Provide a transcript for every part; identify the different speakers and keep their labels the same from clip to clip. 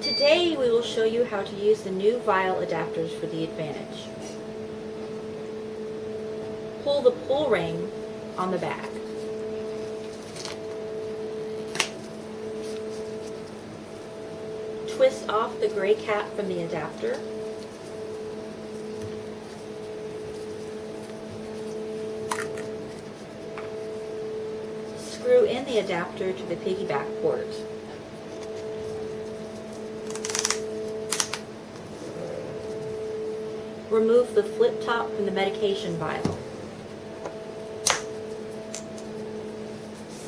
Speaker 1: Today we will show you how to use the new vial adapters for the Advantage. Pull the pull ring on the bag. Twist off the gray cap from the adapter. Screw in the adapter to the piggyback port. Remove the flip top from the medication vial.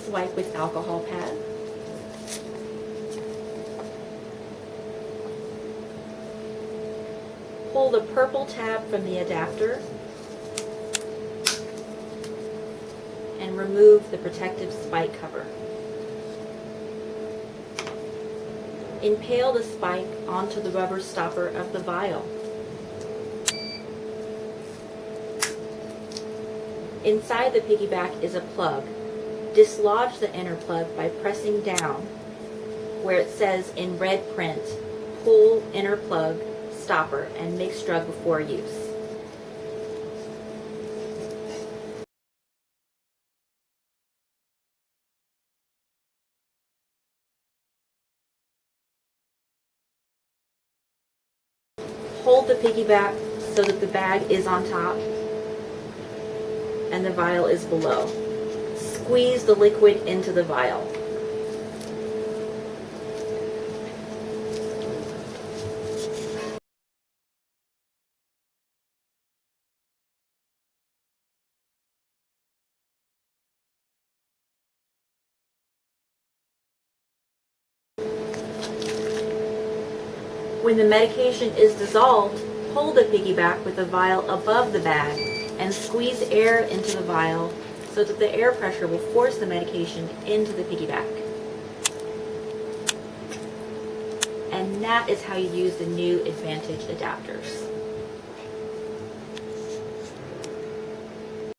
Speaker 1: Swipe with alcohol pad. Pull the purple tab from the adapter and remove the protective spike cover. Impale the spike onto the rubber stopper of the vial. Inside the piggyback is a plug. Dislodge the inner plug by pressing down where it says in red print, pull inner plug stopper and mix drug before use. Hold the piggyback so that the bag is on top and the vial is below. Squeeze the liquid into the vial. When the medication is dissolved, hold the piggyback with the vial above the bag and squeeze air into the vial so that the air pressure will force the medication into the piggyback. And that is how you use the new Advantage adapters.